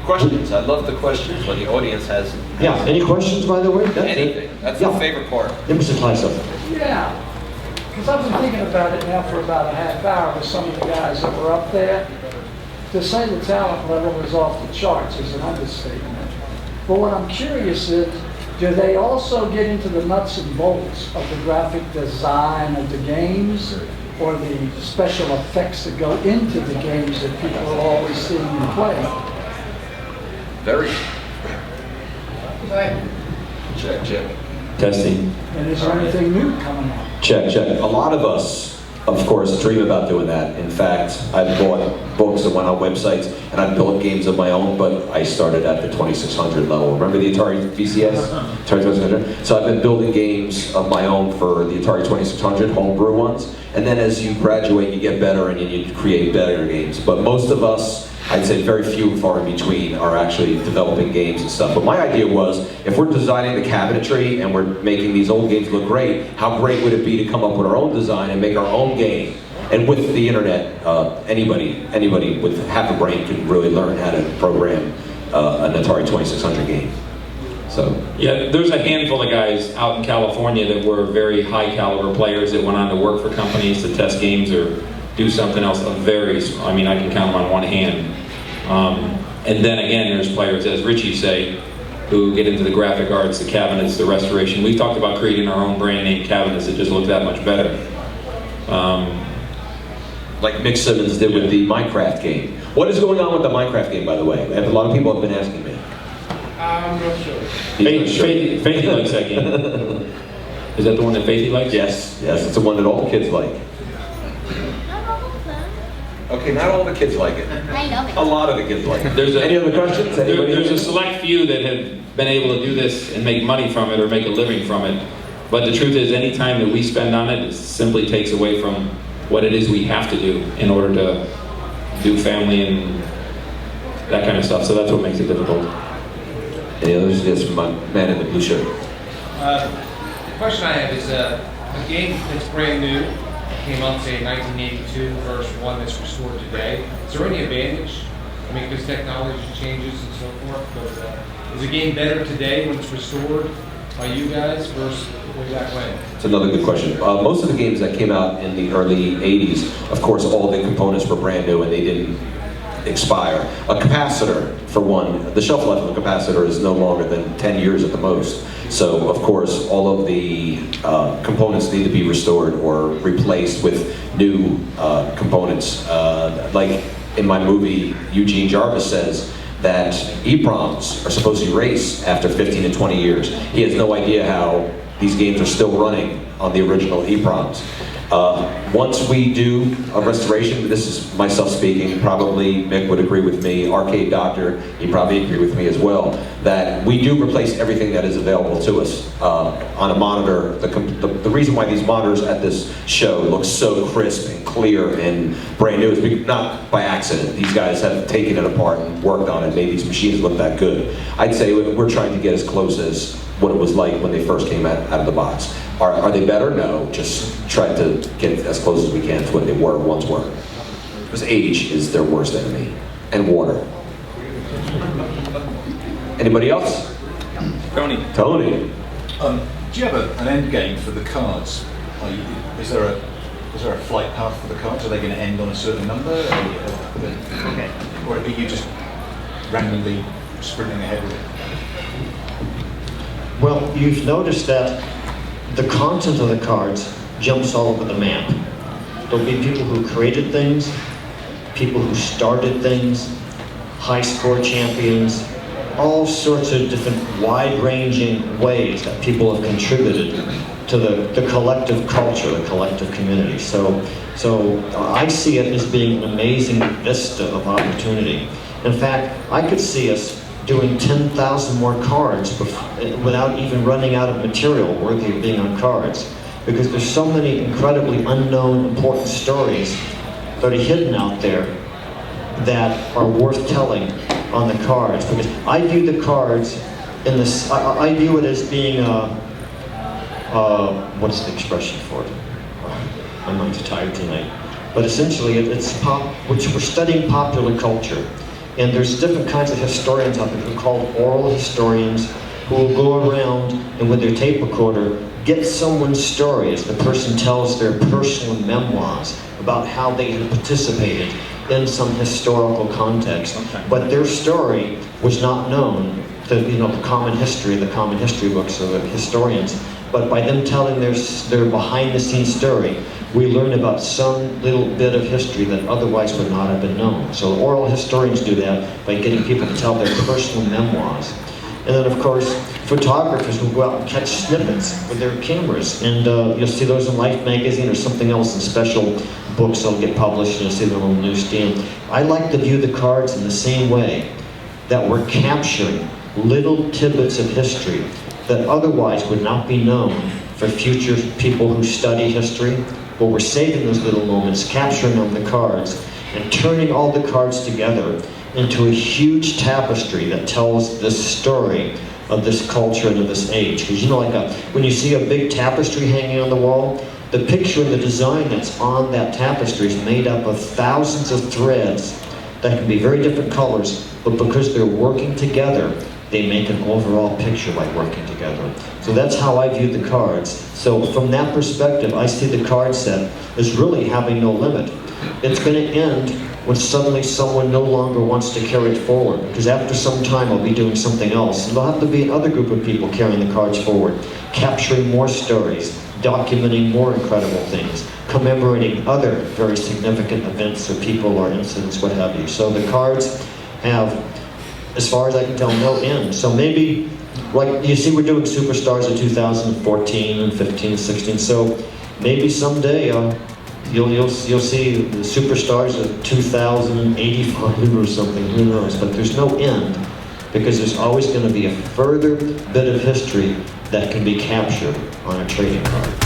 Questions. I love the questions when the audience has. Yeah. Any questions, by the way? Anything. That's the favorite part. Yeah, Mr. Kleiser. Yeah. Because I've been thinking about it now for about a half hour with some of the guys that were up there. To say the talent level is off the charts is an understatement. But what I'm curious is, do they also get into the nuts and bolts of the graphic design of the games, or the special effects that go into the games that people are always seeing you play? Very. Check, check. Testing. And is there anything new coming up? Check, check. A lot of us, of course, dream about doing that. In fact, I've bought books that went on websites, and I've built games of my own, but I started at the 2600 level. Remember the Atari VCS? Atari 2600? So I've been building games of my own for the Atari 2600, homebrew ones. And then as you graduate, you get better and you create better games. But most of us, I'd say very few and far in between, are actually developing games and stuff. But my idea was, if we're designing the cabinetry and we're making these old games look great, how great would it be to come up with our own design and make our own game? And with the internet, anybody with half a brain can really learn how to program an Atari 2600 game. So yeah, there's a handful of guys out in California that were very high caliber players that went on to work for companies to test games or do something else. I mean, I can count them on one hand. And then again, there's players, as Richie say, who get into the graphic arts, the cabinets, the restoration. We've talked about creating our own brand name cabinets that just look that much better. Like Mick Simmons did with the Minecraft game. What is going on with the Minecraft game, by the way? A lot of people have been asking me. I'm not sure. Faithy likes that game. Is that the one that Faithy likes? Yes, yes, it's the one that all the kids like. Okay, not all the kids like it. I know it. A lot of the kids like it. Any other questions? There's a select few that have been able to do this and make money from it or make a living from it. But the truth is, any time that we spend on it, it simply takes away from what it is we have to do in order to do family and that kind of stuff. So that's what makes it difficult. Any others? Yes, from my man in the blue shirt. The question I have is a game that's brand new, came out, say, in 1982 versus one that's restored today. Is there any advantage? I mean, because technology changes and so forth, but is the game better today when it's restored by you guys versus way back when? It's another good question. Most of the games that came out in the early 80s, of course, all the components were brand new and they didn't expire. A capacitor, for one, the shelf life of a capacitor is no longer than 10 years at the most. So, of course, all of the components need to be restored or replaced with new components. Like in my movie, Eugene Jarvis says that EEPROMs are supposed to erase after 15 and 20 years. He has no idea how these games are still running on the original EEPROMs. Once we do a restoration, this is myself speaking, probably Mick would agree with me, Arcade Doctor, he'd probably agree with me as well, that we do replace everything that is available to us on a monitor. The reason why these monitors at this show look so crisp and clear and brand new is not by accident. These guys have taken it apart and worked on it, made these machines look that good. I'd say we're trying to get as close as what it was like when they first came out of the box. Are they better? No, just try to get as close as we can to what they once were. Because age is their worst enemy, and water. Anybody else? Tony. Tony. Do you have an end game for the cards? Is there a flight path for the cards? Are they going to end on a certain number? Or are you just randomly sprinting ahead with it? Well, you've noticed that the content of the cards jumps all over the map. There'll be people who created things, people who started things, high score champions, all sorts of different wide-ranging ways that people have contributed to the collective culture, the collective community. So I see it as being an amazing vista of opportunity. In fact, I could see us doing 10,000 more cards without even running out of material worthy of being on cards. Because there's so many incredibly unknown, important stories that are hidden out there that are worth telling on the cards. Because I view the cards in this, I view it as being what's the expression for it? I'm not too tired tonight. But essentially, we're studying popular culture. And there's different kinds of historians out there who are called oral historians, who will go around and with their tape recorder get someone's story as the person tells their personal memoirs about how they had participated in some historical context. But their story was not known to the common history books of the historians. But by them telling their behind-the-scenes story, we learn about some little bit of history that otherwise would not have been known. So oral historians do that by getting people to tell their personal memoirs. And then, of course, photographers will go out and catch snippets with their cameras. And you'll see those in Life magazine or something else in special books that'll get published, and you'll see them on the newsstand. I like to view the cards in the same way, that we're capturing little tidbits of history that otherwise would not be known for future people who study history. But we're saving those little moments, capturing them on the cards, and turning all the cards together into a huge tapestry that tells this story of this culture and of this age. Because when you see a big tapestry hanging on the wall, the picture and the design that's on that tapestry is made up of thousands of threads that can be very different colors, but because they're working together, they make an overall picture by working together. So that's how I view the cards. So from that perspective, I see the card set as really having no limit. It's going to end when suddenly someone no longer wants to carry it forward, because after some time I'll be doing something else. And there'll have to be another group of people carrying the cards forward, capturing more stories, documenting more incredible things, commemorating other very significant events or people or incidents, what have you. So the cards have, as far as I can tell, no end. So maybe, like you see, we're doing Superstars of 2014 and 15, 16. So maybe someday you'll see the Superstars of 2085 or something. Who knows? But there's no end, because there's always going to be a further bit of history that can be captured on a trading card.